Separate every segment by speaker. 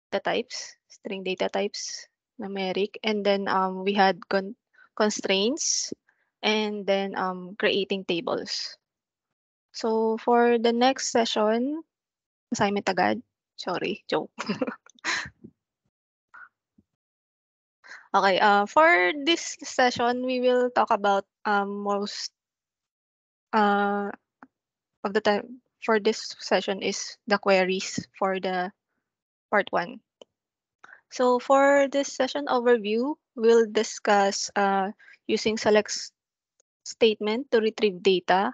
Speaker 1: data types, string data types, numeric, and then we had constraints, and then creating tables. So for the next session, assignment agad. Sorry, joke. Okay, for this session, we will talk about most uh, of the time for this session is the queries for the part 1. So for this session overview, we'll discuss using select statement to retrieve data,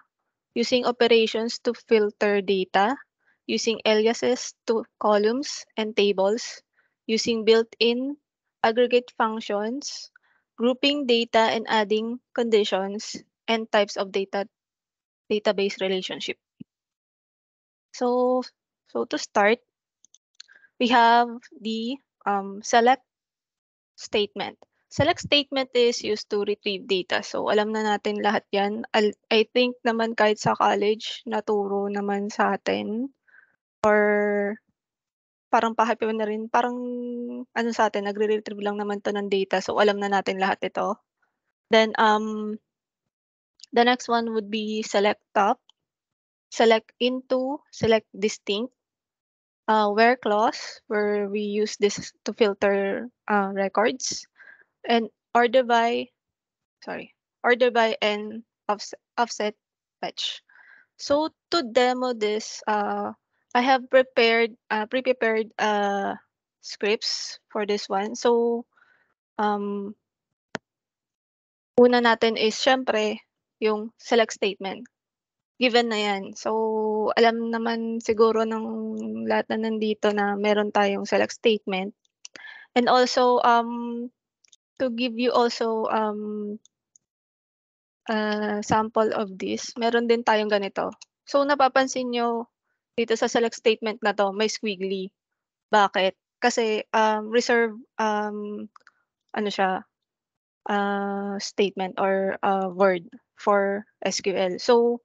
Speaker 1: using operations to filter data, using aliases to columns and tables, using built-in aggregate functions, grouping data and adding conditions, and types of database relationship. So, so to start, we have the select statement. Select statement is used to retrieve data. So alam na natin lahat yan. I think naman kahit sa college, naturo naman sa atin. Or parang pahapiwan na rin. Parang ano sa atin, nagre-retrieve lang naman to ng data. So alam na natin lahat ito. Then the next one would be select top. Select into, select distinct. Where clause, where we use this to filter records. And order by and offset fetch. So to demo this, I have pre-prepared scripts for this one. So una natin is syempre yung select statement. Given na yan. So alam naman siguro ng lahat na nandito na meron tayong select statement. And also to give you also sample of this, meron din tayong ganito. So napapansin nyo dito sa select statement na to, may squiggly. Bakit? Kasi reserve ano siya, statement or word for SQL. So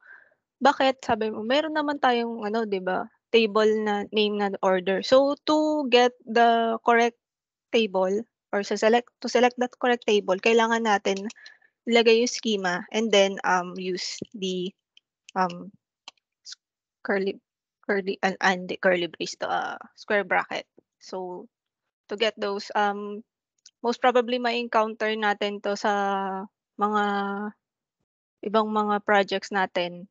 Speaker 1: bakit? Sabi mo, meron naman tayong ano, 'di ba? Table na name na order. So to get the correct table or to select that correct table, kailangan natin ilagay yung schema and then use the um curly and the curly brace to square bracket. So to get those most probably ma-encounter natin to sa mga ibang mga projects natin.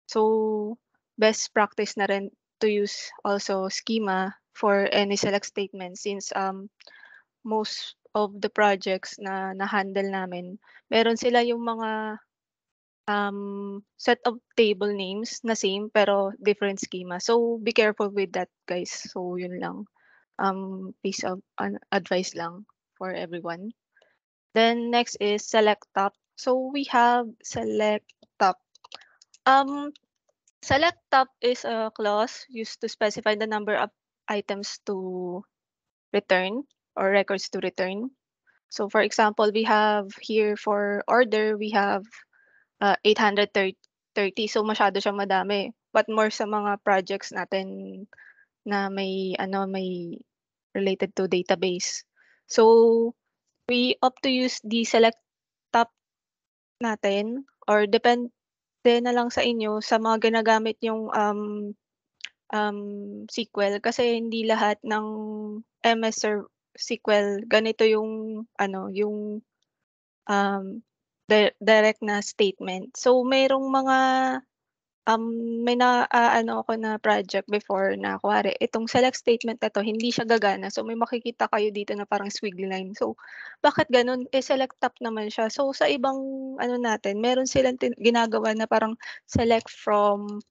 Speaker 1: So best practice na rin to use also schema for any select statement since most of the projects na na-handle namin, meron sila yung mga set of table names na same pero different schema. So be careful with that, guys. So yun lang. Piece of advice lang for everyone. Then next is select top. So we have select top. Um, select top is a clause used to specify the number of items to return or records to return. So for example, we have here for order, we have 830. So masyado siyang madami. But more sa mga projects natin na may related to database. So we opt to use the select top natin or depende na lang sa inyo sa mga ginagamit yung SQL kasi hindi lahat ng SQL ganito yung yung direct na statement. So merong mga may ano ako na project before na kunwari itong select statement na 'to hindi siya gagana. So may makikita kayo dito na parang squiggly line. So bakit gano'n? Eh, select top naman siya. So sa ibang ano natin meron silang ginagawa na parang select from,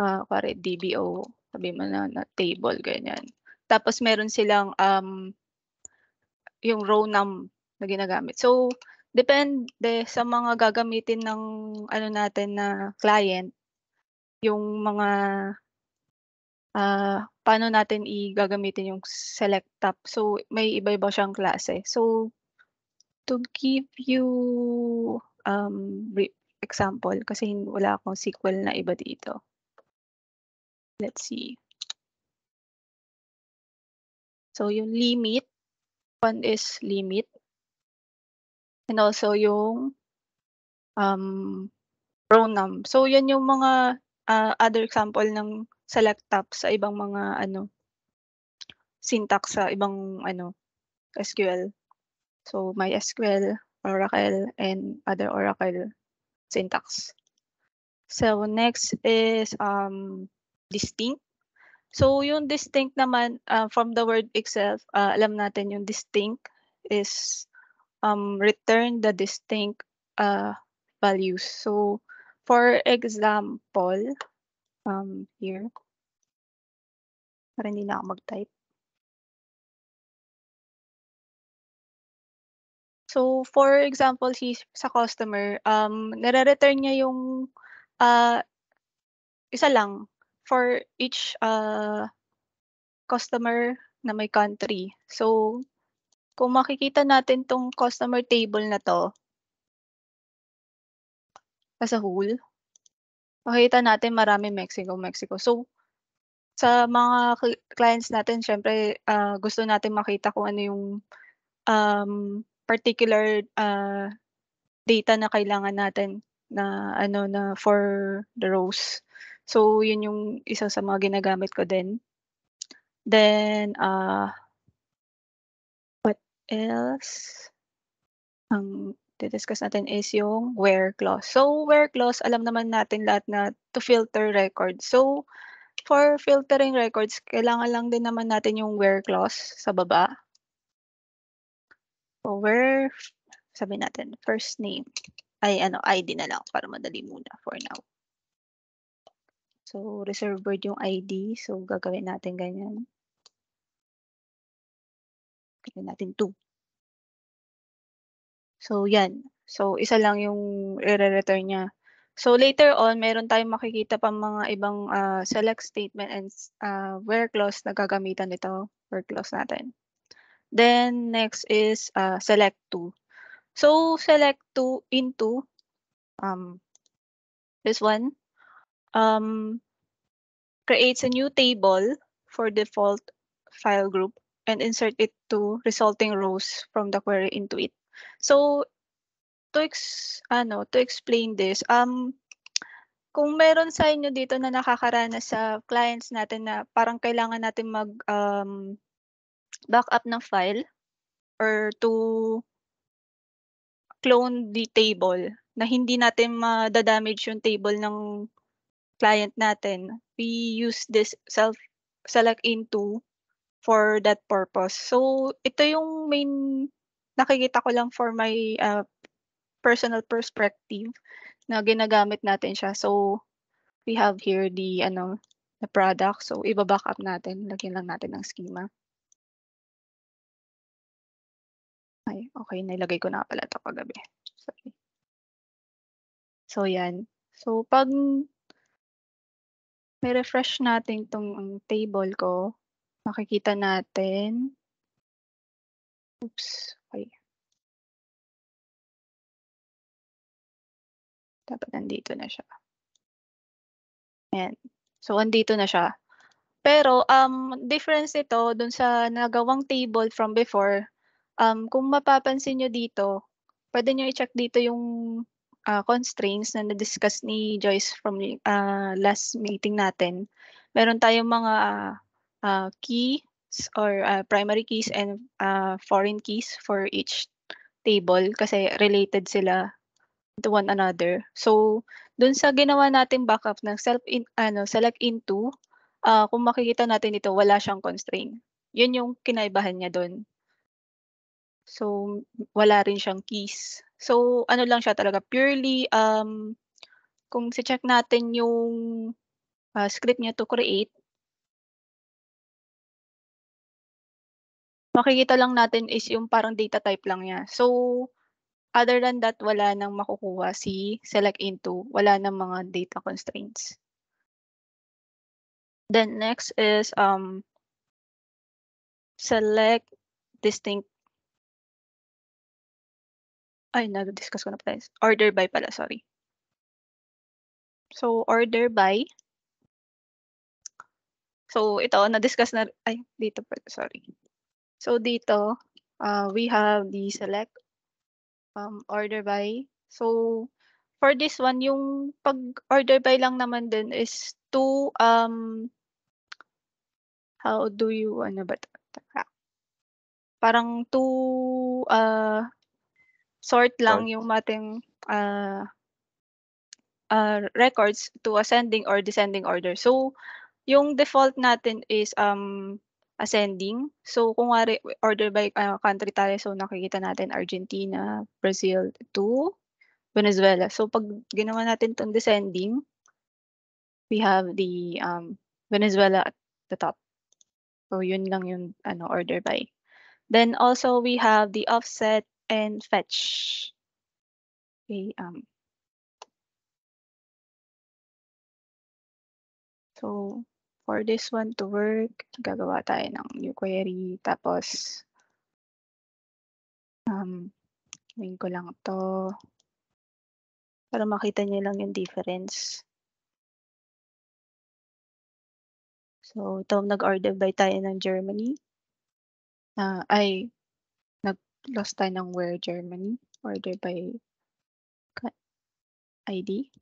Speaker 1: kunwari DBO, sabihin mo na table ganyan. Tapos meron silang, yung row num na ginagamit. So depende sa mga gagamitin ng ano natin na client, yung mga paano natin gagamitin yung select top. So may iba-iba siyang klase. So to give you example kasi wala akong SQL na iba dito. Let's see. So yung limit, one is limit, and also yung pronoun. So yan yung mga other example ng select tab sa ibang mga syntax sa ibang SQL. So MySQL, Oracle, and other Oracle syntax. So next is distinct. So yung distinct naman from the word itself, alam natin yung distinct is return the distinct values. So for example, here, para hindi na ako mag-type. So for example, sa customer, nare-return niya yung isa lang for each customer na may country. So kung makikita natin 'tong customer table na 'to as a whole, makikita natin maraming Mexico, Mexico. So sa mga clients natin siyempre, gusto natin makita kung ano yung particular data na kailangan natin na na for the rows. So yun yung isa sa mga ginagamit ko din. Then, what else? Ang di-discuss natin is yung where clause. So where clause, alam naman natin lahat na to filter records. So for filtering records, kailangan lang din naman natin yung where clause sa baba. So where, sabihin natin, first name, ay ID na lang para madali muna for now. So reserve word yung ID, so gagawin natin ganyan. Gawin natin 2. So yan. So isa lang yung ire-return niya. So later on, meron tayong makikita pa mga ibang select statement and where clause na gagamitan nito, where clause natin. Then next is select to. So select to into this one creates a new table for default file group and insert it to resulting rows from the query into it. So to explain this, kung meron sa inyo dito na nakakaranas sa clients natin na parang kailangan natin backup ng file or to clone the table na hindi natin damage yung table ng client natin, we use this select into for that purpose. So ito yung main nakikita ko lang for my personal perspective na ginagamit natin siya. So we have here the product. So iba-backup natin, lagyan lang natin ng schema. Ay, okay, nilagay ko na pala 'to kagabi. Sorry. So yan. So pag refresh natin 'tong table ko, makikita natin, oops, okay. Dapat nandito na siya. Ayan. So andito na siya. Pero difference nito dun sa nagawang table from before, kung mapapansin niyo dito, puwede niyo i-check dito yung constraints na na-discuss ni Joyce from last meeting natin. Meron tayong mga keys or primary keys and foreign keys for each table kasi related sila to one another. So dun sa ginawa nating backup ng select into, kung makikita natin dito wala siyang constraint. Yun yung kinaibahan niya dun. So wala rin siyang keys. So ano lang siya talaga purely kung check natin yung script niya to create, makikita lang natin is yung parang data type lang niya. So other than that, wala nang makukuha si select into, wala ng mga data constraints. Then next is select distinct. Ay, na-discuss ko na pala. Order by pala, sorry. So order by. So ito na-discuss na, ay dito pala, sorry. So dito, we have the select order by. So for this one, yung pag-order by lang naman din is to how do you ano ba 'to? Teka. Parang to sort lang
Speaker 2: Sort.
Speaker 1: yung ating records to ascending or descending order. So yung default natin is ascending. So kunwari order by country tayo, so nakikita natin Argentina, Brazil to Venezuela. So 'pag ginawa natin 'tong descending, we have the Venezuela at the top. So yun lang yung ano order by. Then also we have the offset and fetch. Okay, so for this one to work, gagawa tayo ng new query, tapos gawin ko lang 'to para makita niyo lang yung difference. So ito nag-order by tayo ng Germany. Nag-lost tayo ng where Germany, order by ID.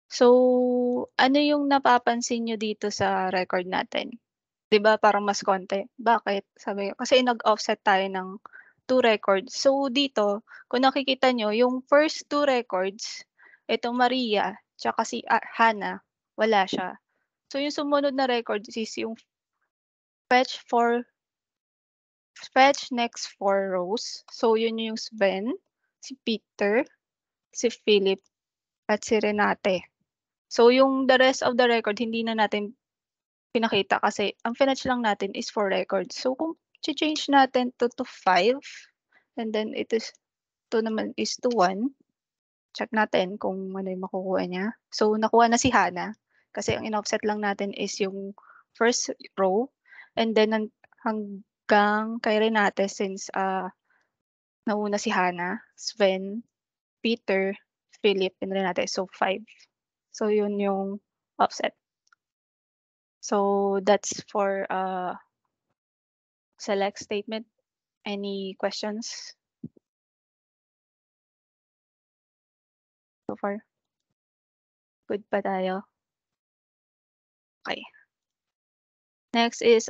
Speaker 1: So ano yung napapansin niyo dito sa record natin? 'Di ba parang mas konti, bakit? Sabi ko kasi nag-offset tayo ng 2 records. So dito kung nakikita niyo yung first 2 records, itong Maria tsaka si Hannah, wala siya. So yung sumunod na records is yung fetch for fetch next 4 rows. So yun yung Sven, si Peter, si Philip, at si Renate. So yung the rest of the record hindi na natin pinakita kasi ang finetch lang natin is for records. So kung change natin to 5 and then it is 2 naman is to 1, check natin kung ano yung makukuha niya. So nakuha na si Hannah kasi ang in-offset lang natin is yung first row and then hanggang kay Renate since nauna si Hannah, Sven, Peter, Philip, and Renate. So 5. So yun yung offset. So that's for select statement. Any questions so far? Good pa tayo? Okay. Next is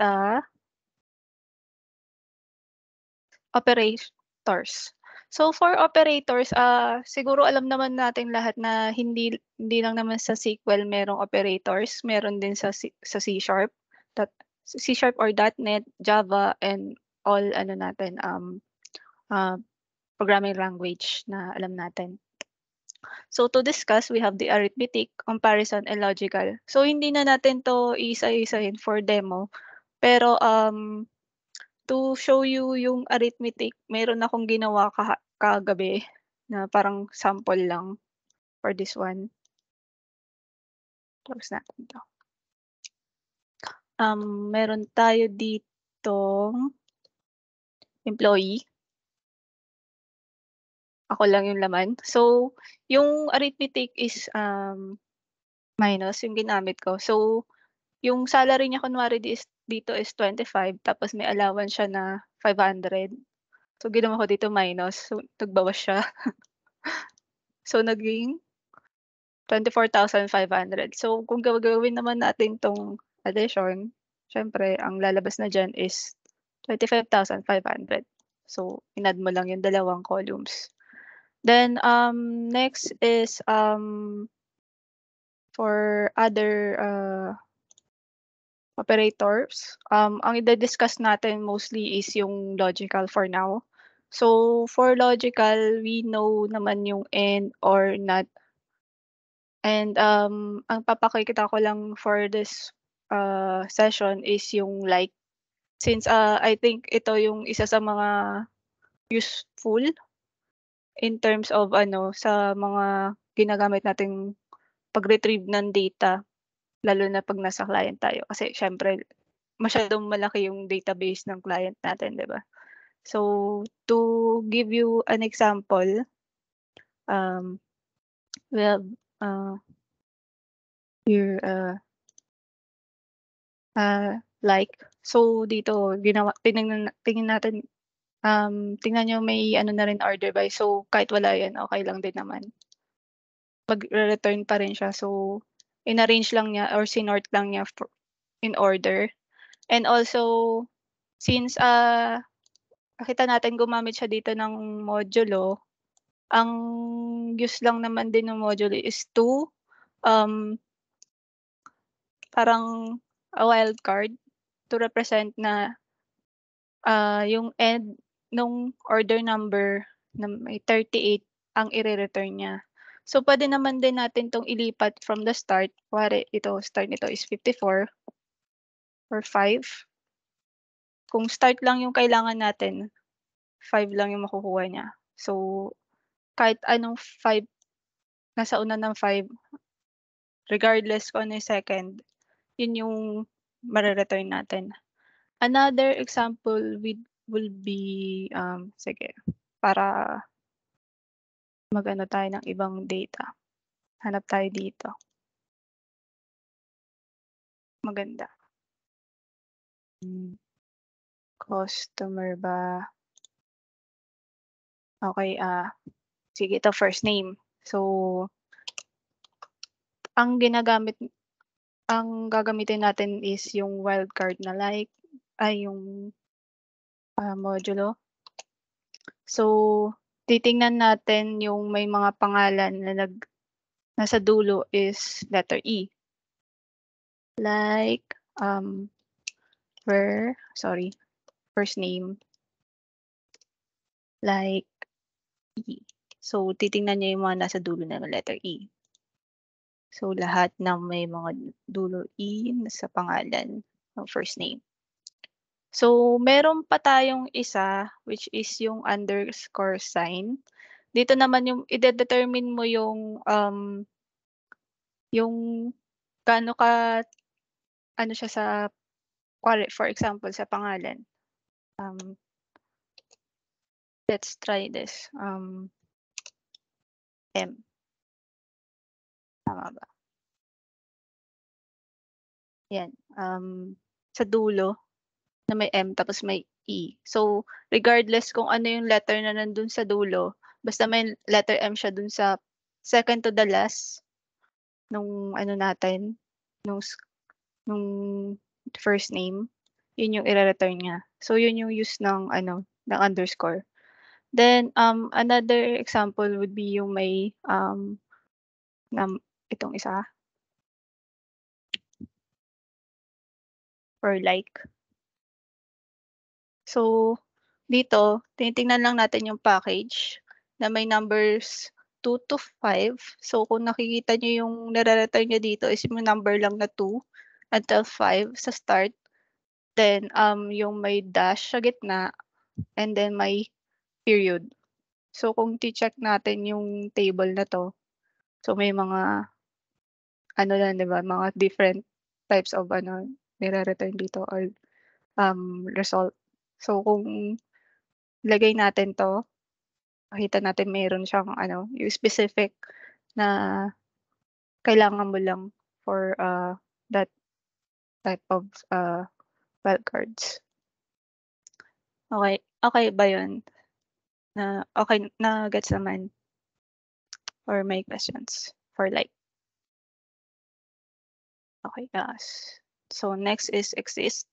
Speaker 1: operators. So for operators, siguro alam naman natin lahat na hindi lang naman sa SQL merong operators, meron din sa sa C#, C# or .NET, Java, and all ano natin uh, programming language na alam natin. So to discuss, we have the arithmetic, comparison, and logical. So hindi na natin to isa-isahin for demo, pero to show you yung arithmetic, meron akong ginawa kagabi na parang sample lang for this one. Close natin 'to. Meron tayo ditong employee. Ako lang yung laman. So, yung arithmetic is minus yung ginamit ko. So, yung salary niya kunwari dito is 25 tapos may allowance siya na 500. So, ginawa ko dito minus. So, nagbawas siya. So, naging 24,500. So, kung gagawin naman natin 'tong addition, siyempre ang lalabas na diyan is 25,500. So, in-add mo lang yung dalawang columns. Then, next is for other operators, ang ide-discuss natin mostly is yung logical for now. So, for logical, we know naman yung and or not. And ang papakita ko lang for this session is yung like. Since I think ito yung isa sa mga useful in terms of ano, sa mga ginagamit nating pag-retrieve ng data, lalo na 'pag nasa client tayo. Kasi siyempre masyadong malaki yung database ng client natin, 'di ba? So, to give you an example, um, we have here like So dito tingnan natin, tingnan niyo may ano na rin order by, so kahit wala yan okey lang din naman. Magre-return pa rin siya, so in-arrange lang niya or sinort lang niya in order. And also since, nakita natin gumamit siya dito ng modulo, ang use lang naman din ng modulo is to, um, parang a wildcard to represent na, yung end nung order number na may 38 ang ire-return niya. So puwede naman din natin 'tong ilipat from the start, kunwari ito start nito is 54 or 5. Kung start lang yung kailangan natin, 5 lang yung makukuha niya. So kahit anong 5, nasa una ng 5, regardless kung ano yung second, yun yung mare-return natin. Another example will be, sige, para mag-ano tayo ng ibang data, hanap tayo dito, maganda. Customer ba? Okey, sige, ito first name. So ang gagamitin natin is yung wildcard na like ay yung, modulo. So titingnan natin yung may mga pangalan na nasa dulo is letter E. Like, first name, like E. So titingnan niya yung mga nasa dulo ng letter E. So lahat ng may mga dulo E sa pangalan ng first name. So meron pa tayong isa which is yung underscore sign. Dito naman yung ide-determine mo yung gaano ka ano siya sa kunwari for example sa pangalan, um, let's try this, M, tama ba? Yan, sa dulo na may M tapos may E. So regardless kung ano yung letter na nandun sa dulo, basta may letter M siya dun sa second to the last nung ano natin, nung nung first name, yun yung ire-return niya. So yun yung use ng ano, ng underscore. Then, another example would be yung may, itong isa, or like. So dito tinitingnan lang natin yung package na may numbers 2 to 5. So kung nakikita niyo yung nire-return niya dito is yung number lang na 2 until 5 sa start. Then, yung may dash sa gitna and then may period. So kung check natin yung table na 'to, so may mga ano lang 'di ba, mga different types of ano nire-return dito or, result. So kung ilagay natin 'to, makita natin meron siyang ano, yung specific na kailangan mo lang for, that type of, wildcards. Okey ba yun? Na okey na-gets naman or may questions for like? Okay, so next is exist.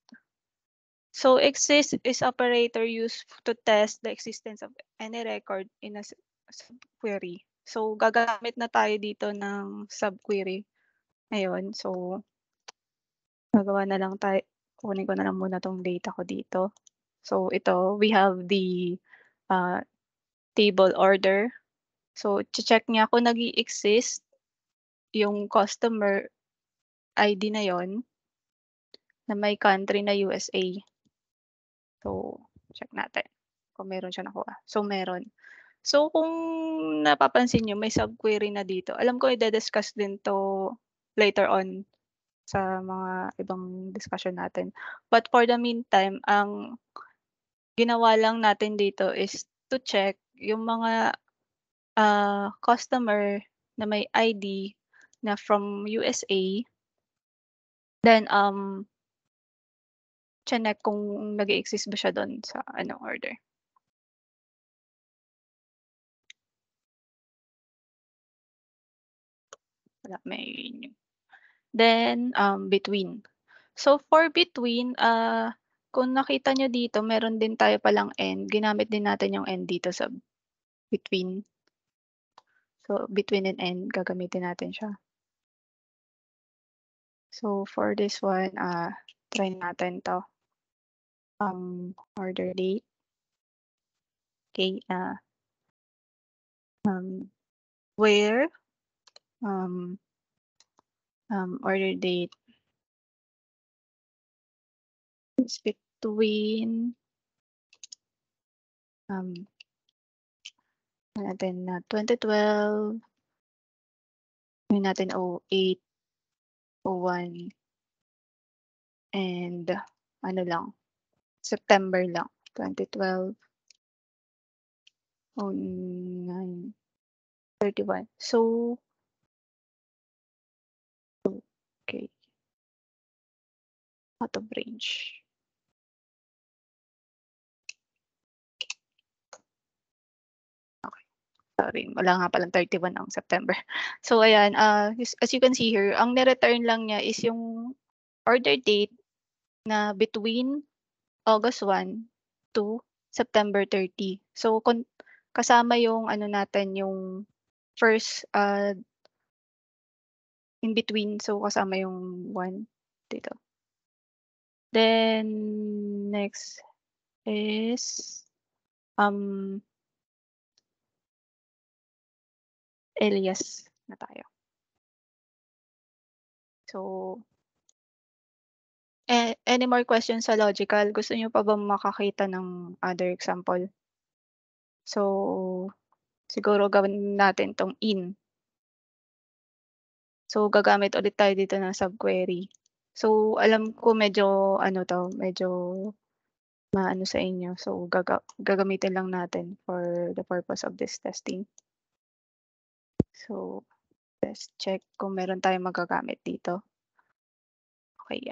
Speaker 1: So exist is operator used to test the existence of any record in a subquery. So gagamit na tayo dito ng subquery ngayon. So gagawa na lang tayo, kukunin ko na lang muna 'tong data ko dito. So ito, we have the, table order. So check niya kung nag-i-exist yung customer ID na yon na may country na USA. So check natin kung meron siya nakuha. So meron. So kung napapansin niyo may subquery na dito. Alam ko ide-discuss din 'to later on sa mga ibang discussion natin. But for the meantime, ang ginawa lang natin dito is to check yung mga, customer na may ID na from USA. Then, chineck kung nag-e-exist ba siya dun sa order. Wala, may then, between. So, for between, kung nakita niyo dito meron din tayo palang and, ginamit din natin yung and dito sa between. So, between and end gagamitin natin siya. So, for this one, try natin 'to. Order date. Okay, where, order date is between, natin na 2012, natin 08, 01, and ano lang, September lang, 2012, 09, 31. So, okay, out of range. Okay, sorry, wala nga palang 31 ang September. So ayan, as you can see here, ang ni-return lang niya is yung order date na between August 1 to September 30. So kasama yung natin, yung first, in between, so kasama yung 1 dito. Then next is alias na tayo. So, any more questions sa logical? Gusto niyo pa bang makakita ng other example? So, siguro gawin natin 'tong in. So, gagamit ulit tayo dito ng subquery. So, alam ko medyo medyo maano sa inyo. So, gagamitin lang natin for the purpose of this testing. So, let's check kung meron tayong magagamit dito. Okay,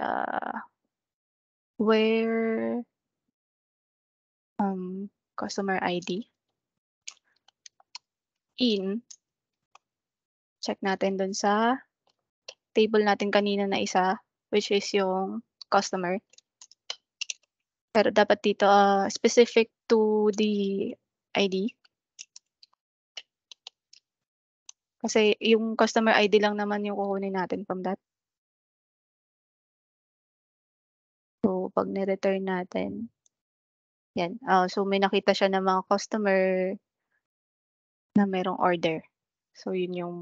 Speaker 1: where, customer ID, in, check natin dun sa table natin kanina na isa, which is yung customer. Pero dapat dito, specific to the ID. Kasi yung customer ID lang naman yung kukunin natin from that. So, pag ni-return natin, yan. So, may nakita siya ng mga customer na merong order. So, yun yung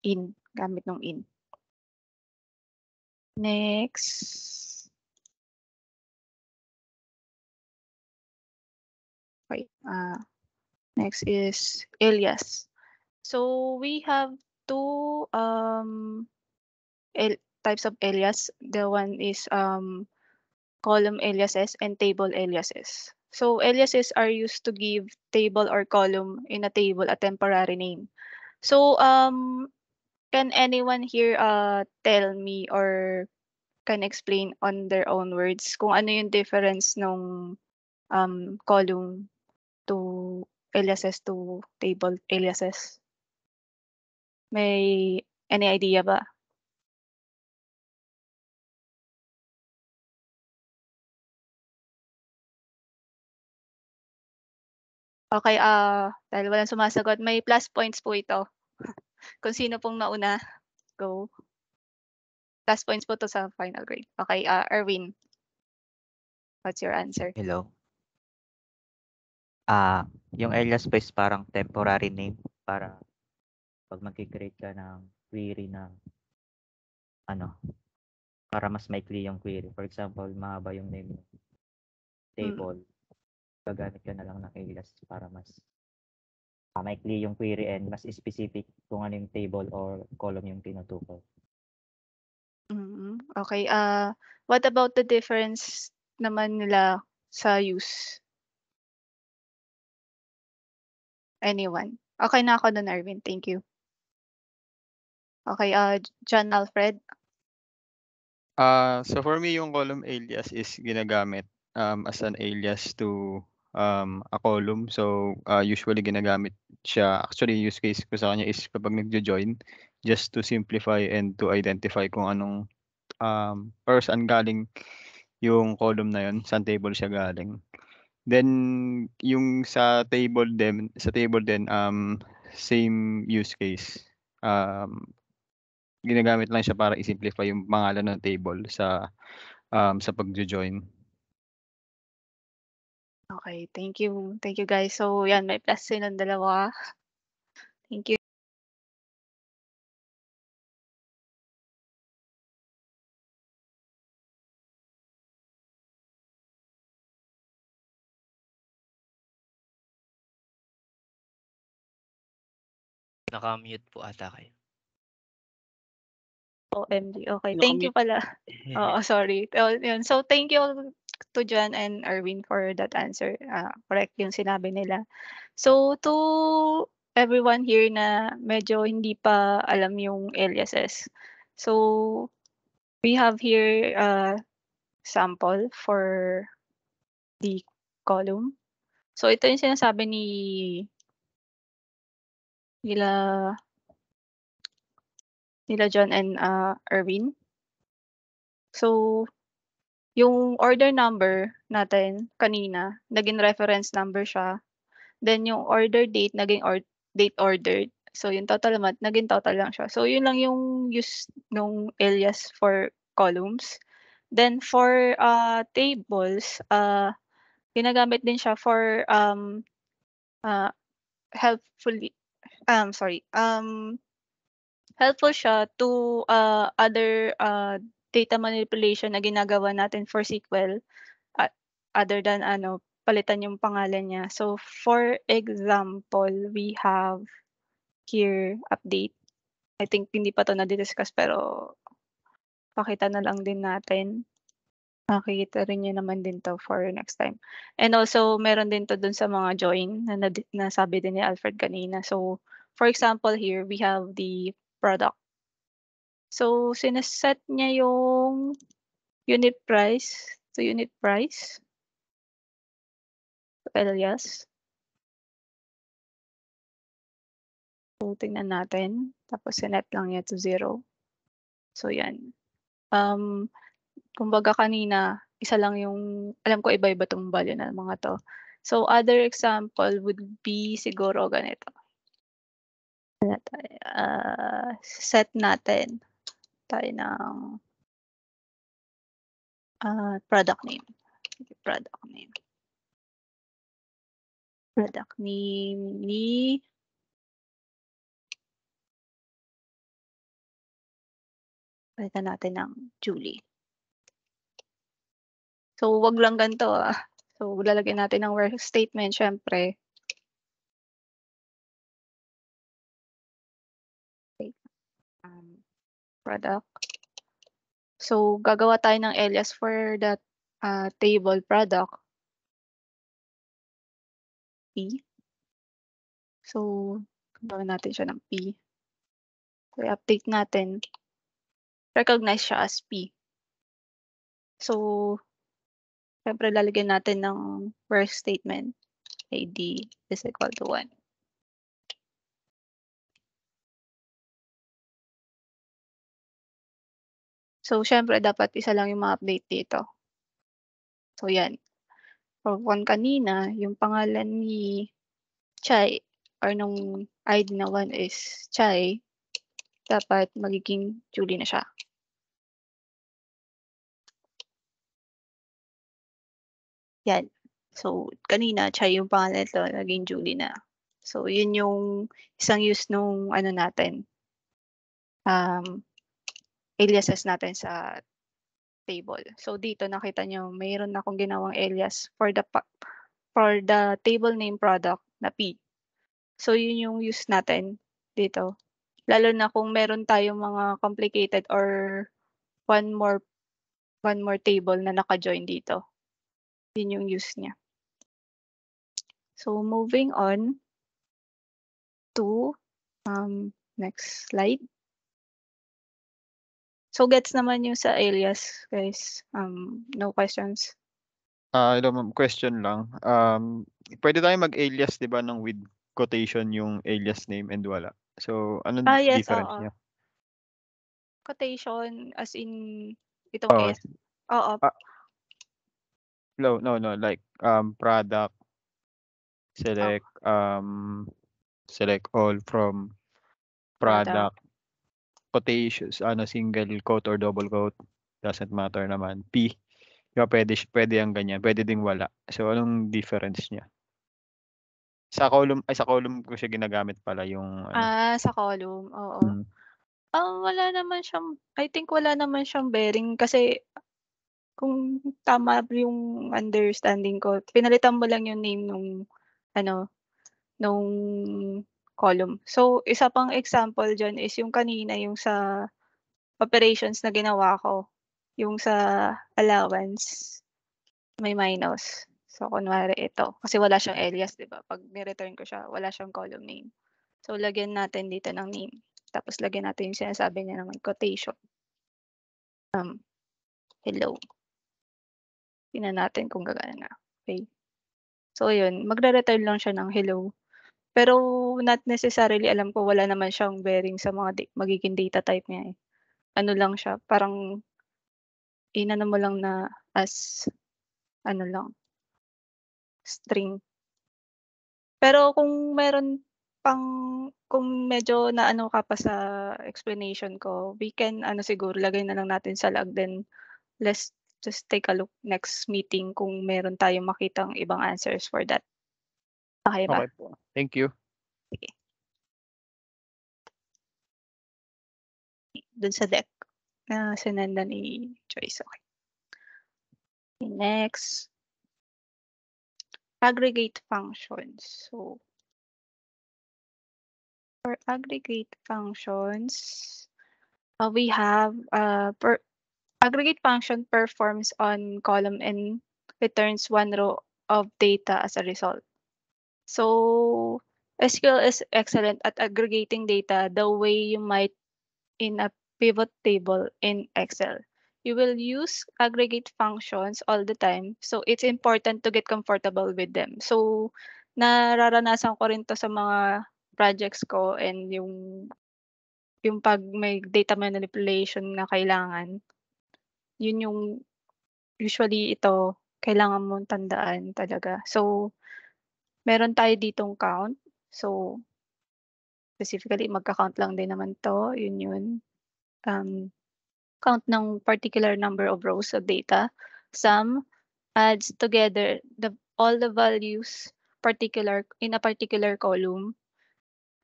Speaker 1: in, gamit ng in. Next. Okay, next is alias. So, we have two types of alias. The one is column aliases and table aliases. So aliases are used to give table or column in a table a temporary name. So can anyone here tell me or can explain on their own words kung ano yung difference nung column to aliases to table aliases? May any idea ba? Okay, dahil walang sumasagot, may plus points po ito. Kung sino pong nauna, go. Plus points po to sa final grade. Okay, Erwin, what's your answer?
Speaker 2: Hello. Yung alias po is parang temporary name para pag magki-create ka ng query na para mas maikli yung query. For example, mahaba yung name ng table, gagamit ka na lang ng alias para mas maikli yung query and mas specific kung ano yung table or column yung tinutukoy.
Speaker 1: Okay, what about the difference naman nila sa use? Anyone? Okay na ako dun, Erwin. Thank you. Okay, John Alfred.
Speaker 3: So for me, yung column alias is ginagamit as an alias to a column. So usually ginagamit siya. Actually, use case ko sa kanya is kapag nagjo-join, just to simplify and to identify kung anong or saan galing yung column na yun, saan table siya galing. Then yung sa table din same use case. Ginagamit lang siya para i-simplify yung pangalan ng table sa pagjo-join.
Speaker 1: Okay, thank you. Thank you guys. So yan, may plus silang dalawa. Thank you.
Speaker 4: Naka-mute po ata kayo.
Speaker 1: OMG. Okay, thank you pala. Oo, sorry. Yun. So thank you to John and Erwin for that answer. Correct yung sinabi nila. So to everyone here na medyo hindi pa alam yung aliases. So we have here sample for the column. So ito yung sinasabi nila John and Erwin. So yung order number natin kanina, naging reference number siya. Then yung order date, naging date ordered. So yung total amount, naging total lang siya. So yun lang yung use nung alias for columns. Then for tables, ginagamit din siya for helpfully sorry. Helpful siya to other data manipulation na ginagawa natin for SQL other than palitan yung pangalan niya. So for example, we have here update. I think hindi pa to na-discuss pero pakita na lang din natin. Makikita rin niyo naman din to for next time. And also meron din to dun sa mga join na nasabi din ni Alfred kanina. So for example here, we have the product. So sineset niya yung unit price to unit price. Alias. So tingnan natin. Tapos sinet lang niya to 0. So yan. Kumbaga kanina, isa lang yung, alam ko iba-iba tong value ng mga to. So other example would be siguro ganito. Set natin tayo ng product name. Product name. Product name ni palitan natin ng Julie. So wag lang ganito So lalagyan natin ng where statement syempre. Okay. Product. So gagawa tayo ng alias for that table product. P. So gawin natin siya ng P. So i-update natin. Recognize siya as P. So syempre lalagyan natin ng where statement. ID is equal to 1. So syempre dapat isa lang yung ma-update dito. So yan. For one kanina, yung pangalan ni Chai or nung ID na 1 is Chai, dapat magiging Julie na siya. Yan. So kanina Chai yung pangalan nito, naging Julie na. So yun yung isang use nung natin. Aliases natin sa table. So dito nakita nyo, mayroon akong ginawang alias for the table name product na P. So yun yung use natin dito. Lalo na kung meron tayong mga complicated or one more table na naka-join dito. Yun yung use niya. So moving on to next slide. So gets naman yung sa alias, guys. No questions.
Speaker 3: Hello ma'am, question lang. Pwede tayo mag-alias 'di ba ng with quotation yung alias name and wala. So anong
Speaker 1: Yes,
Speaker 3: difference
Speaker 1: oo.
Speaker 3: niya?
Speaker 1: Quotation as in itong
Speaker 3: Oh,
Speaker 1: S. Oo.
Speaker 3: no, like product select select all from
Speaker 1: Product.
Speaker 3: product quotations single quote or double quote doesn't matter naman. P. Diba pwede ang ganyan, pwede ding wala. So anong difference niya? Sa column ko siya ginagamit pala yung
Speaker 1: Sa column, oo.
Speaker 3: Mm.
Speaker 1: Wala naman siyang I think wala naman siyang bearing kasi kung tama yung understanding ko, pinalitan mo lang yung name nung column. So, isa pang example diyan is yung kanina yung sa operations na ginawa ko, yung sa allowance, may minus. So, kunwari ito, kasi wala siyang alias, 'di ba? 'Pag ni-return ko siya, wala siyang column name. So, lagyan natin dito ng name. Tapos lagyan natin yung sinasabi niya naman, quotation. Hello. Tingnan natin kung gagana na. Okay. So, yun, magre-return lang siya ng hello. Pero not necessarily alam ko wala naman siyang bearing sa mga magiging data type niya eh. Ano lang siya, parang inano mo lang na as ano lang, string. Pero kung medyo naano ka pa sa explanation ko, we can siguro lagay na lang natin sa log, then let's just take a look next meeting kung meron tayong makitang ibang answers for that. Okay ba?
Speaker 3: Okay po. Thank you.
Speaker 1: Sige. Dun sa deck na sinendan ni Joyce. Okay. Next, aggregate functions. So, for aggregate functions, we have aggregate function performs on column and returns one row of data as a result. So, SQL is excellent at aggregating data the way you might in a pivot table in Excel. You will use aggregate functions all the time, so it's important to get comfortable with them. So, nararanasan ko rin to sa mga projects ko, and yung pag may data manipulation na kailangan, yun yung usually ito kailangan mong tandaan talaga. So, meron tayo ditong count. So, specifically magka-count lang din naman 'to, yun. Count ng particular number of rows of data. Sum adds together all the values in a particular column.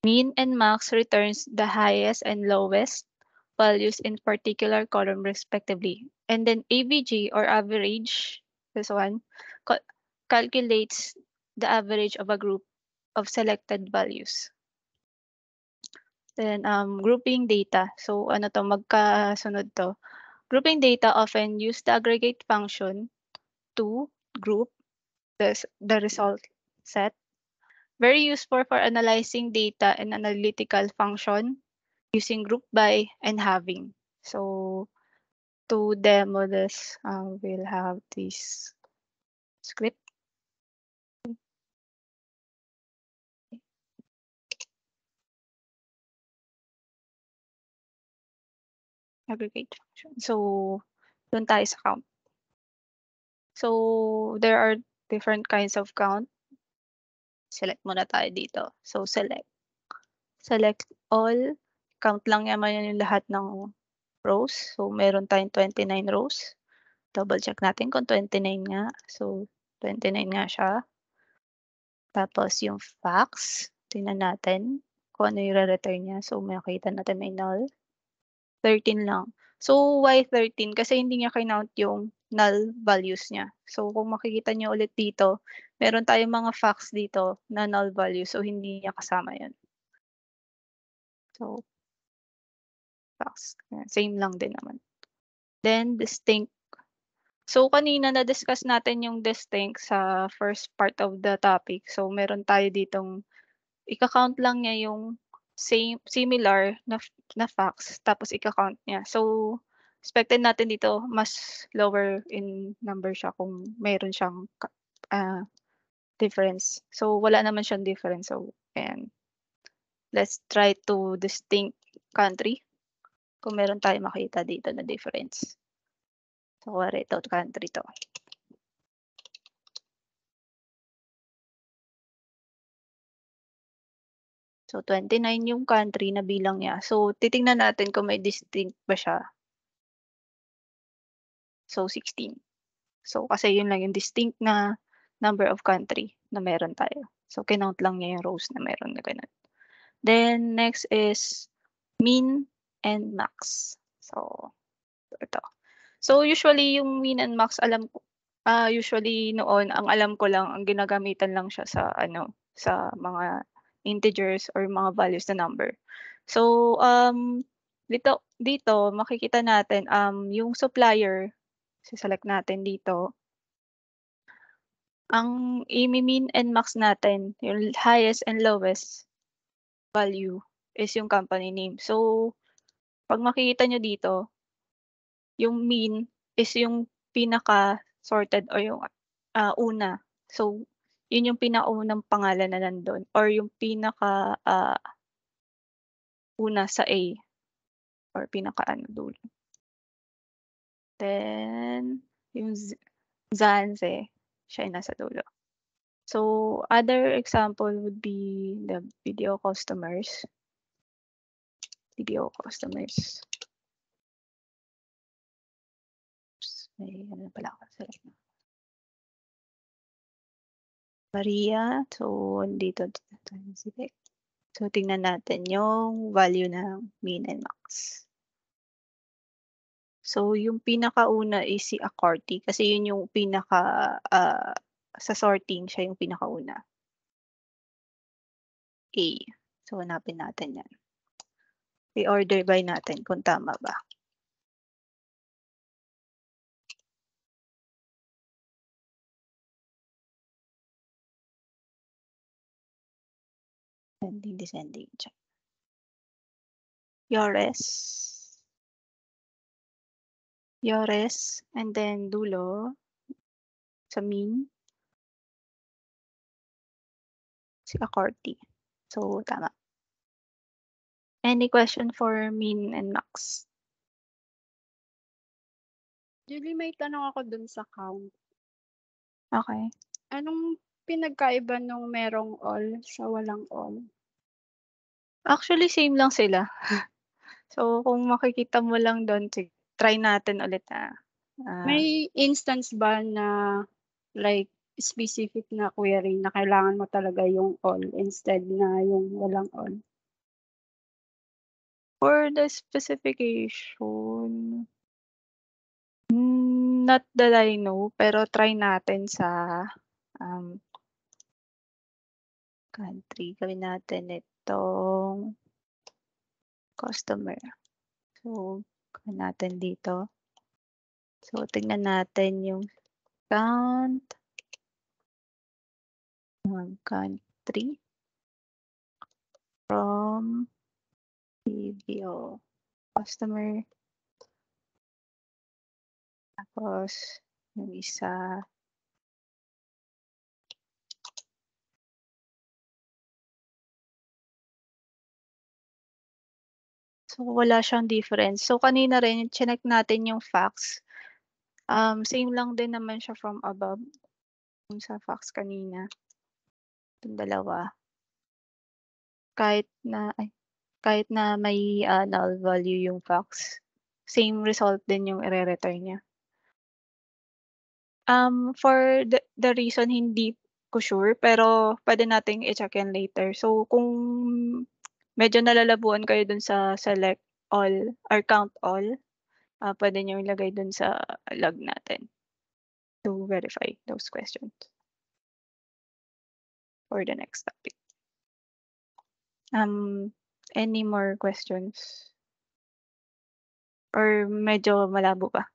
Speaker 1: Mean and max returns the highest and lowest values in particular column respectively. And then AVG or average, this one, calculates the average of a group of selected values. Then grouping data. So ano to, magkasunod to. Grouping data often use the aggregate function to group the result set. Very useful for analyzing data and analytical function using group by and halving. So to demo this, we'll have this script. Aggregate function. So doon tayo sa count. So there are different kinds of count. Select muna tayo dito. So select all. Count lang naman yung lahat ng rows. So meron tayong 29 rows. Double check natin kung 29 nga. So 29 nga siya. Tapos yung facts, tingnan natin kung ano yung re-return niya. So makita natin may null. 13 lang. So why 13? Kasi hindi niya kinount yung null values niya. So kung makikita niyo ulit dito, meron tayong mga facts dito na null value. So hindi niya kasama yun. So facts. Same lang din naman. Then distinct. So kanina na-discuss natin yung distinct sa first part of the topic. So meron tayo ditong ika-count lang niya yung similar na facts tapos ika-count niya. So expected natin dito mas lower in number siya kung mayroon siyang difference. So wala naman siyang difference. So ayan. Let's try to distinct country. Kung meron tayo makita dito na difference. So kuwari ito country to. So 29 yung country na bilang niya. So titingnan natin kung may distinct ba siya. So 16. So kasi yun lang yung distinct na number of country na meron tayo. So kinount lang niya yung rows na meron na ganun. Then next is mean and max. So ito. So usually yung mean and max alam ko usually noon ang alam ko lang ang ginagamitan lang siya sa sa mga integers or mga values na number. So dito makikita natin yung supplier select natin dito. Ang i-mean and max natin, yung highest and lowest value is yung company name. So pag makikita nyo dito, yung mean is yung pinaka-sorted o yung una. So, yun yung pinakaunang pangalan na nandun or yung pinaka una sa A or pinaka dulo. Then, yung Zanze, siya ay nasa dulo. So, other example would be the video customers. Video customers. Oops, may ano pala ako select na. Maria, so dito select. So tingnan natin yung value ng mean and max. So yung pinakauna is si Acorti kasi yun yung pinaka sa sorting siya yung pinakauna. A. So hanapin natin yan. I-order by natin kung tama ba. Descending check. Yores and then dulo sa mean si Acorti. So tama. Any question for mean and max?
Speaker 5: Julie, may tanong ako dun sa count.
Speaker 1: Okay.
Speaker 5: Anong pinagkaiba nung merong all sa walang all?
Speaker 1: Actually, same lang sila. So, kung makikita mo lang doon, try natin ulit na.
Speaker 5: May instance ba na like specific na query na kailangan mo talaga yung all instead na yung walang all?
Speaker 1: For the specification, not that I know, pero try natin sa country. Gawin natin itong customer. So, gawin natin dito. So, tingnan natin yung count ng country from video customer. Tapos, yung isa. So, wala siyang difference. So, kanina rin, chinek natin yung facts. Same lang din naman siya from above. Yung sa facts kanina. Itong dalawa. Kahit na may null value yung facts, same result din yung i-return niya. For the reason, hindi ko sure, pero pwede nating i-check yan later. So, kung medyo nalalabuan kayo dun sa select all or count all, pwede nyo ilagay dun sa log natin to verify those questions for the next topic. Any more questions? Or medyo malabo pa?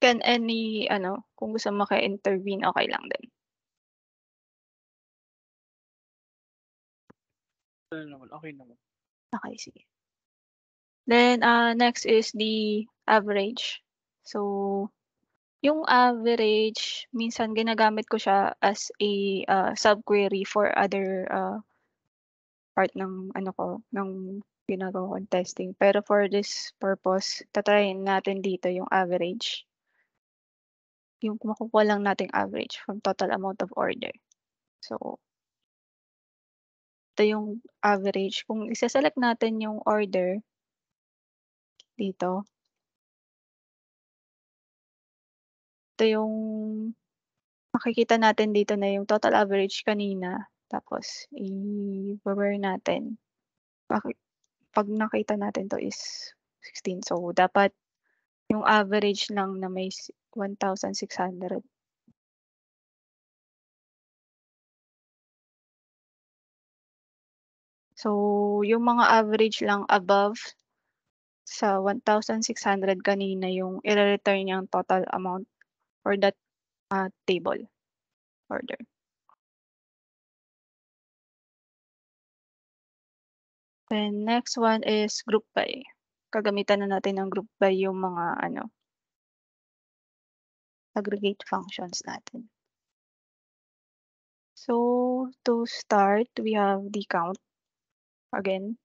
Speaker 1: Can any, kung gusto maka-intervene, okay lang din.
Speaker 6: Wala naman, okay naman.
Speaker 1: Okay, sige. Then, next is the average. So, yung average, minsan ginagamit ko siya as a subquery for other part ng ano ko, ng ginagawa kong testing. Pero for this purpose, tatry natin dito yung average. Yung makukuha lang nating average from total amount of order. So, ito yung average. Kung isa-select natin yung order dito, ito yung makikita natin dito na yung total average kanina. Tapos, i-wear natin. Pag nakita natin to is 16. So, dapat yung average lang na may 1,600. So, yung mga average lang above sa 1,600 kanina yung i-return niyang total amount for that table order. Then next one is group by. Gagamitan na natin ng group by yung mga aggregate functions natin. So to start, we have the count again.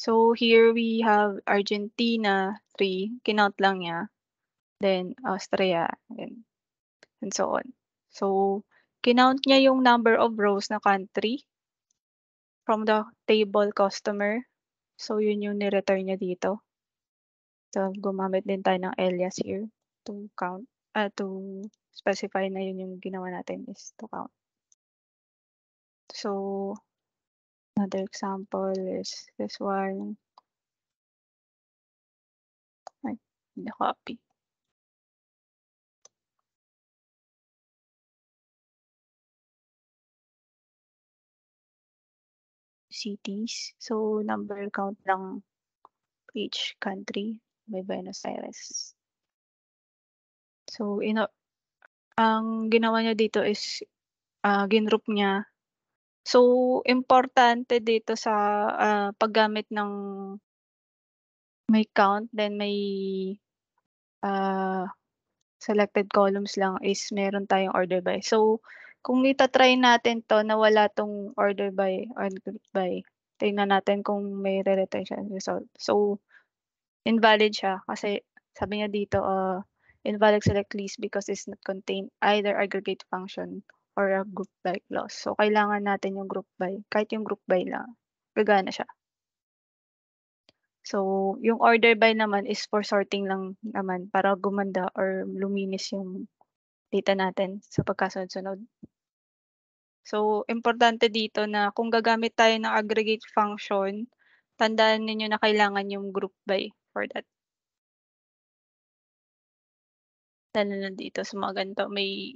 Speaker 1: So here we have Argentina 3, kinount lang niya. Then Austria, and so on. So kinount niya yung number of rows na country from the table customer. So yun yung ni-return niya dito. So gumamit din tayo ng alias here to count, to specify na yun yung ginawa natin is to count. So another example is this one. Ay, hindi copy. Cities. So number count lang each country by Buenos Aires. So ang ginawa niya dito is ginroup niya. So importante dito sa paggamit ng may count, then may selected columns lang is meron tayong order by. So kung itatry natin to na wala tong order by or group by, tingnan natin kung may re-return siya result. So invalid siya kasi sabi niya dito invalid select list because it's not contain either aggregate function or a group by clause. So kailangan natin yung group by. Kahit yung group by lang, gagana siya. So yung order by naman is for sorting lang naman para gumanda or luminis yung data natin sa pagkasunod-sunod. So importante dito na kung gagamit tayo ng aggregate function, tandaan ninyo na kailangan yung group by for that. Lalo na dito sa mga ganito, may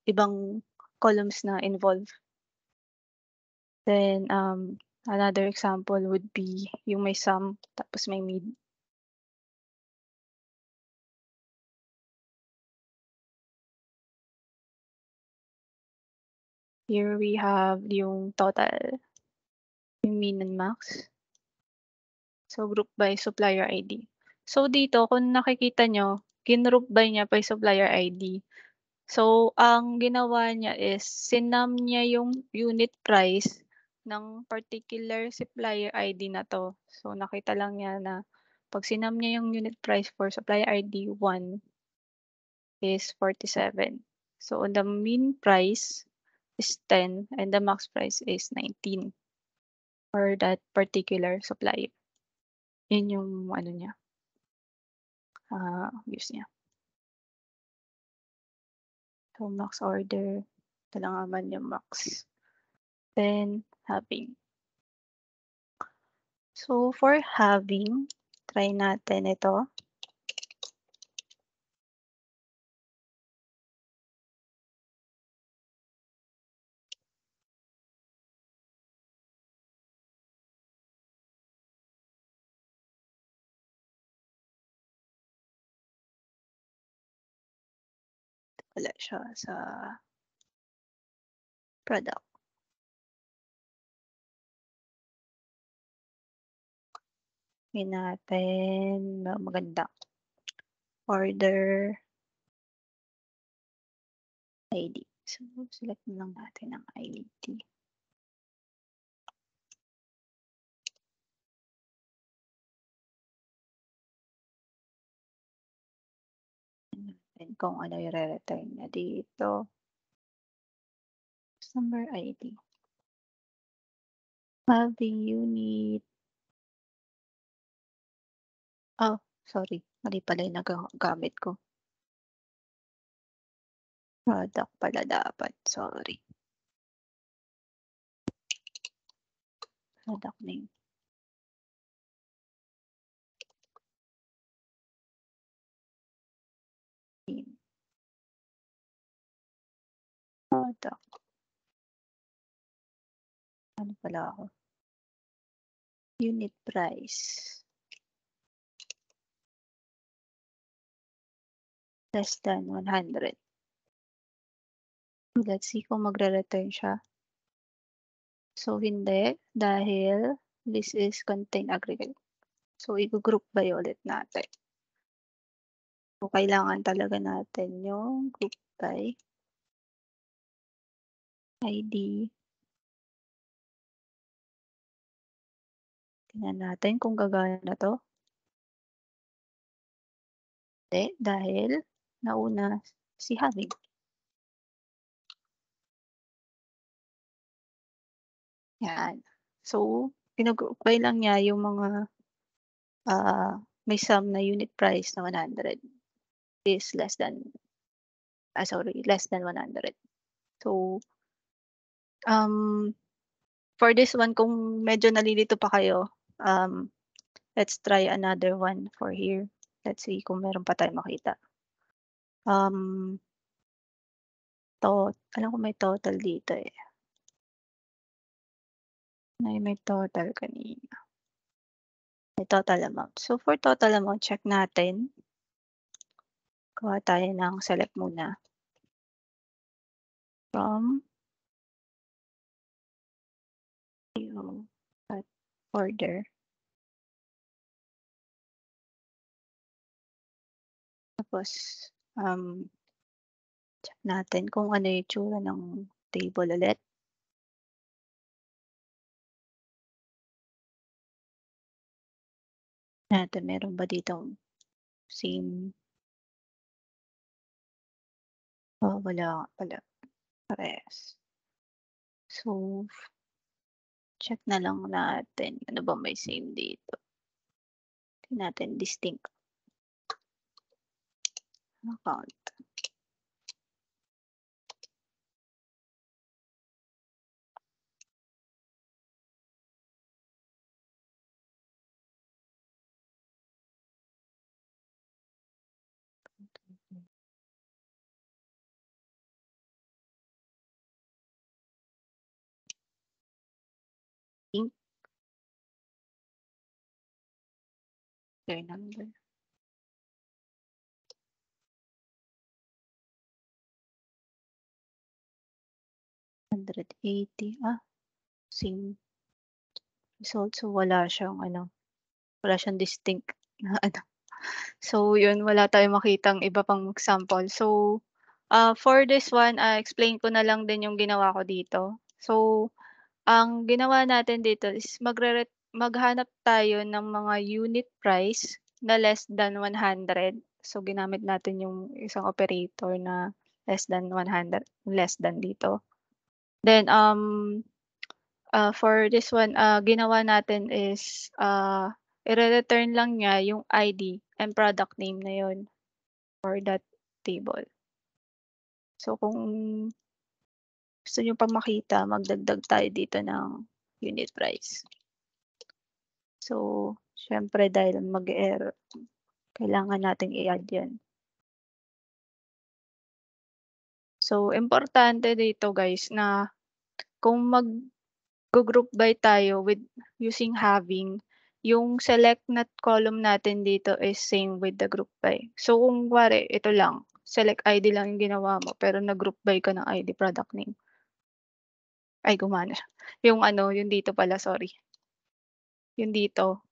Speaker 1: ibang columns na involved. Then another example would be yung may sum tapos may mid. Here we have yung total, yung min and max. So group by supplier ID. So dito kung nakikita nyo, ginroup by niya by supplier ID. So ang ginawa niya is sinum niya yung unit price ng particular supplier ID na to. So nakita lang niya na pag sinum niya yung unit price for supplier ID 1 is 47. So the mean price is 10 and the max price is 19 for that particular supplier. Yun yung ano niya, use niya. So max order, ito lang naman yung max. Then having. So for having, try natin ito. Wala siya sa product. Yun natin, maganda. Order ID. So, select na lang natin ang ID. And kung ano yung re-return na dito. Customer ID. Having unit. Oh, sorry. Mali pala yung nagagamit ko. Product pala dapat. Sorry. Product name. Product. Ano pala ako? Unit price. Less than 100. Let's see kung magre-return siya. So, hindi. Dahil this is contain aggregate. So, i-group by ulit natin. So, kailangan talaga natin yung group by ID. Tingnan natin kung gagana na to. Hindi, dahil nauna si having. Yan. So, pinag-group by lang niya yung mga may sum na unit price na 100 is less than 100. So, for this one, kung medyo nalilito pa kayo, let's try another one for here. Let's see kung meron pa tayo makita. Alam ko may total dito eh. May total kanina. May total amount. So, for total amount, check natin. Kuha tayo ng select muna. From order. Tapos, check natin kung ano yung itsura ng table ulit. Natin, meron ba dito same? Oh, wala pala. Parehas. So, check na lang natin. Ano ba may same dito? Tingnan natin distinct. Account. Their number. $180. Same result. So, wala siyang distinct na ano. So, yun, wala tayong makitang iba pang example. So, for this one, explain ko na lang din yung ginawa ko dito. So, ang ginawa natin dito is maghanap tayo ng mga unit price na less than 100. So, ginamit natin yung isang operator na less than 100, less than dito. Then, for this one, ginawa natin is i-return lang niya yung ID and product name na yun for that table. So, kung gusto nyo pa makita, magdagdag tayo dito ng unit price. So, syempre dahil mag-error, kailangan nating i-add yan. So, importante dito guys na kung mag-group by tayo with using having, yung select na column natin dito is same with the group by. So, kung wari, ito lang, select ID lang yung ginawa mo, pero nag-group by ka ng ID product name. Ay, gumana siya. Yung ano, yung dito pala, sorry. Yung dito.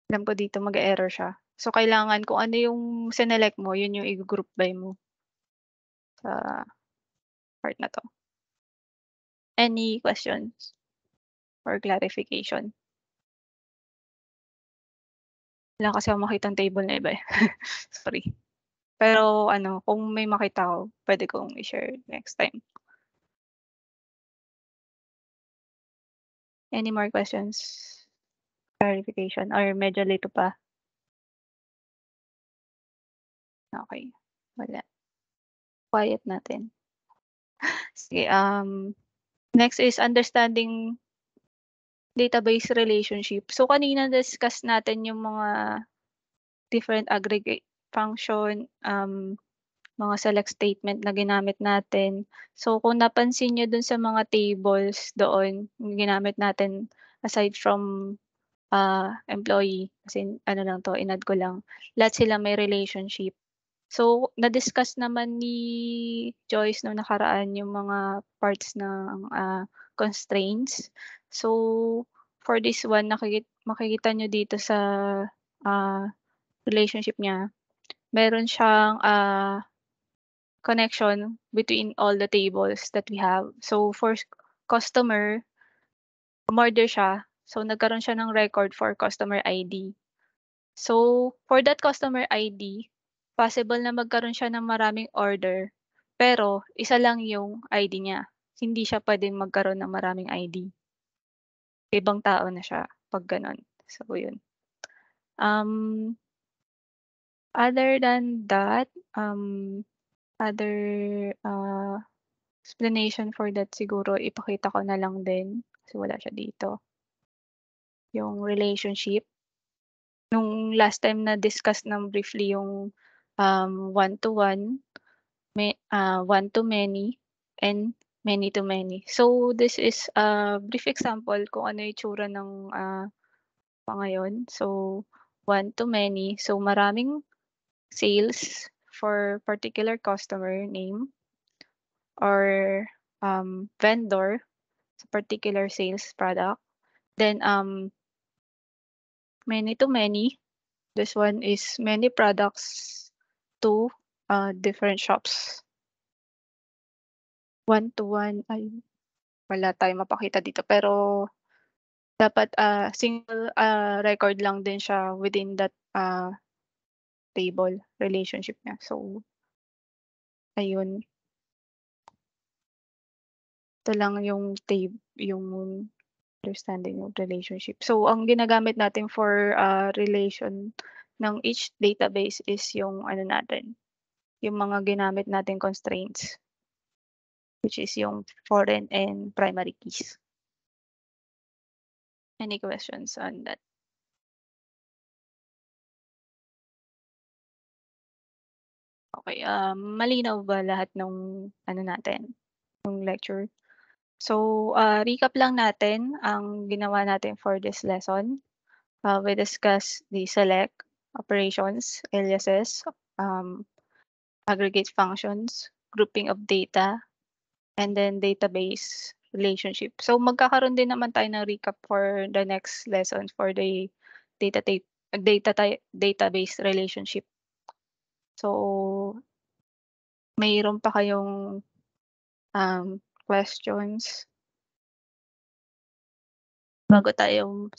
Speaker 1: Alam ko dito mag-e-error siya. So, kailangan kung ano yung sinelect mo, yun yung i-group by mo sa part na to. Any questions or clarification? Wala kasi ako makitang table na iba eh. Sorry. Pero ano, kung may makita ko, pwede kong i-share next time. Any more questions? Clarification or medyo late pa? Okay. Wala. Quiet natin. Sige, next is understanding database relationship. So kanina discuss natin yung mga different aggregate function, mga select statement na ginamit natin. So kung napansin nyo dun sa mga tables doon, yung ginamit natin aside from employee, kasi ano lang to, inad ko lang, lahat sila may relationship. So na-discuss naman ni Joyce no nakaraan yung mga parts ng constraints. So for this one, makikita nyo dito sa relationship niya, meron siyang connection between all the tables that we have. So for customer, umorder siya. So nagkaroon siya ng record for customer ID. So for that customer ID, possible na magkaroon siya ng maraming order, pero isa lang yung ID niya. Hindi siya pwedeng magkaroon ng maraming ID. Ibang tao na siya pag ganon. So yun. Other than that, other explanation for that siguro ipakita ko na lang din kasi wala siya dito. Yung relationship. Nung last time na discuss ng briefly yung one-to-one, one-to-many, and many-to-many. So this is a brief example kung ano yung itsura ng mga yun. So one-to-many. So maraming sales for particular customer name or vendor sa particular sales product. Then many to many. This one is many products to different shops. One to one, ay wala tayong mapakita dito pero dapat single record lang din siya within that table relationship niya. So ayun. Ito lang yung yung understanding of relationship. So ang ginagamit natin for relation ng each database is yung ano natin, yung mga ginamit natin constraints, which is yung foreign and primary keys. Any questions on that? Okay, malinaw ba lahat ng ano natin, ng lecture? So, recap lang natin ang ginawa natin for this lesson. We discussed the select, operations, aliases, aggregate functions, grouping of data, and then database relationship. So magkakaroon din naman tayo ng recap for the next lesson for the database relationship. So mayroon pa kayong questions bago tayo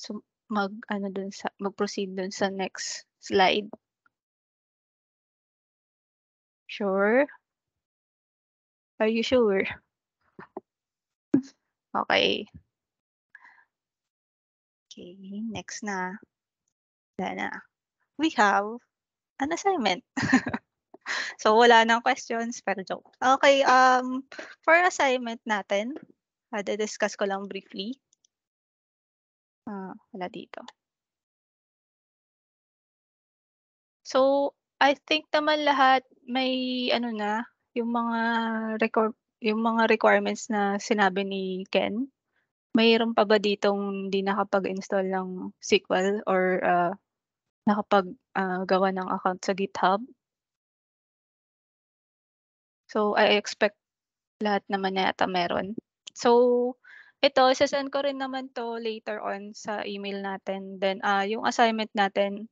Speaker 1: mag-proceed dun sa next slide. Sure? Are you sure? Okay. Okay, next na. Wala na. We have an assignment. So wala nang questions, pero joke. Okay, for assignment natin, discuss ko lang briefly. Wala dito. So, I think naman lahat may ano na, yung mga requirements na sinabi ni Ken. Mayroon pa ba ditong hindi nakapag-install ng SQL or nakapag-gawa ng account sa GitHub? So, I expect Lahat naman yata meron. So, ito ise-send ko rin naman 'to later on sa email natin. Then, yung assignment natin,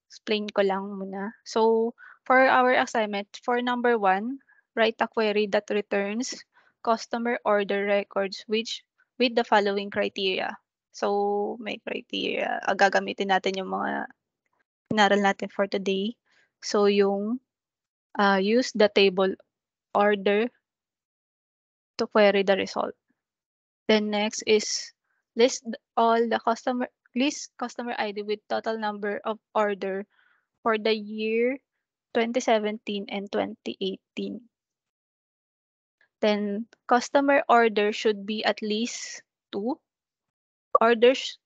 Speaker 1: explain ko lang muna. So, for our assignment, for number 1, write a query that returns customer order records with the following criteria. So, may criteria. Gagamitin natin yung mga inaral natin for today. So, yung use the table order to query the result. Then next is list customer ID with total number of order for the year 2017 and 2018. Then customer order should be at least 2. Orders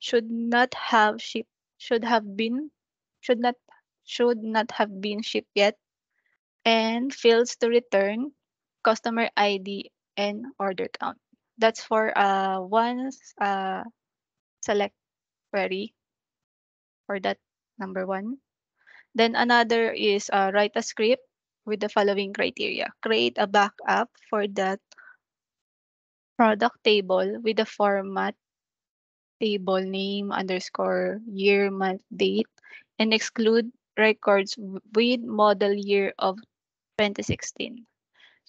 Speaker 1: should not have have been shipped yet, and fields to return customer ID and order count. That's for one select query for that number 1. Then another is write a script with the following criteria. Create a backup for that product table with the format table name underscore year, month, date, and exclude records with model year of 2016.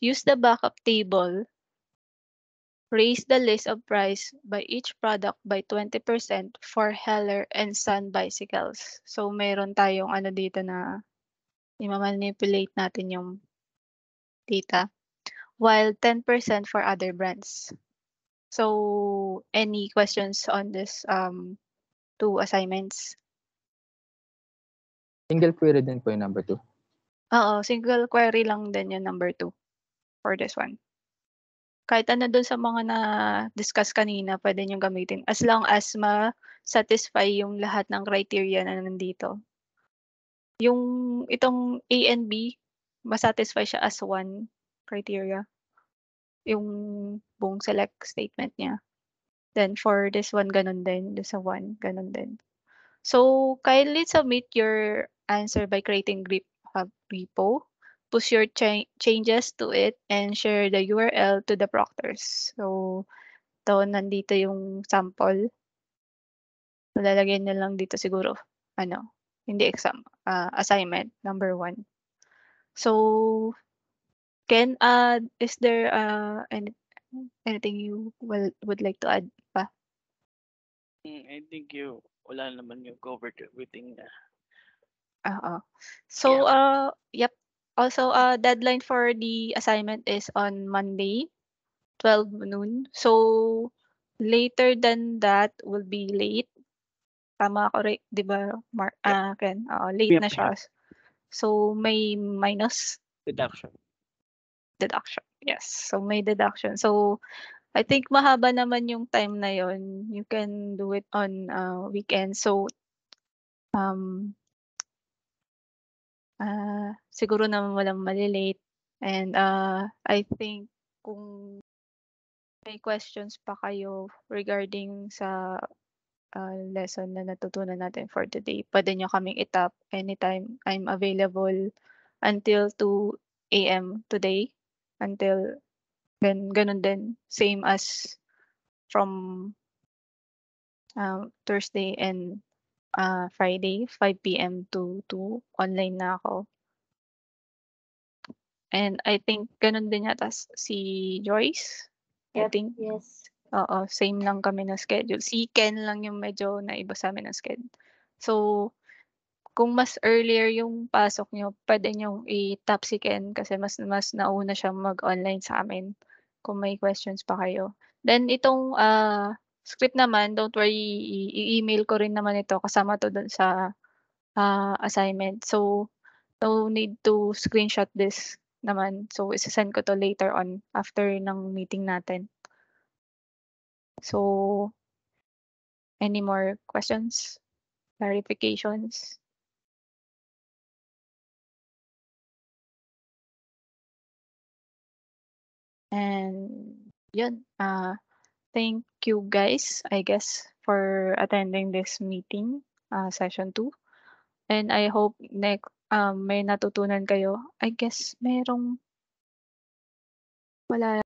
Speaker 1: Use the backup table. Raise the list of price by each product by 20% for Heller and Sun bicycles. So meron tayong ano dito na i-manipulate natin yung data, while 10% for other brands. So any questions on this 2 assignments?
Speaker 6: Single query din po yung number 2.
Speaker 1: Oo, single query lang din yung number 2 for this one. Kahit ano dun sa mga na-discuss kanina, pwede niyong gamitin as long as ma-satisfy yung lahat ng criteria na nandito. Yung itong A and B, ma-satisfy siya as 1 criteria. Yung buong select statement niya. Then for this one, ganun din. Doon sa 1, ganun din. So kindly submit your answer by creating GitHub repo. Push your changes to it and share the URL to the proctors. So, nandito yung sample. Lalagyan na lang dito siguro, hindi exam, assignment number 1. So, Ken, is there anything you would like to add pa?
Speaker 7: I think wala naman yung covered everything na.
Speaker 1: Oo. So, yep. Also, deadline for the assignment is on Monday, 12 noon. So, later than that will be late. Tama ako, right? Di ba, Ken? Late
Speaker 7: Yep,
Speaker 1: na siya. So, may minus
Speaker 7: Deduction.
Speaker 1: deduction. Yes. So, may deduction. So, I think mahaba naman yung time na yon. You can do it on weekend. So, siguro naman walang malilate. And I think kung may questions pa kayo regarding sa lesson na natutunan natin for today, pwede nyo kaming itap anytime. I'm available until 2 a.m. today. Until ganun din. Same as from Thursday and Friday, 5 p.m. to 2. Online na ako. And I think ganun din yata si Joyce. I think.
Speaker 5: Yes.
Speaker 1: Oo, same lang kami ng schedule. Si Ken lang yung medyo naiba sa amin ng schedule. So, kung mas earlier yung pasok nyo, pwede nyo i-tap si Ken kasi mas nauna siya mag-online sa amin kung may questions pa kayo. Then itong script naman, don't worry, i-email ko rin naman ito kasama to dun sa assignment. So, no need to screenshot this naman. So, isa-send ko to later on after ng meeting natin. So, any more questions? Clarifications? And yun, thank you guys, I guess, for attending this meeting, session 2. And I hope may natutunan kayo. I guess merong Wala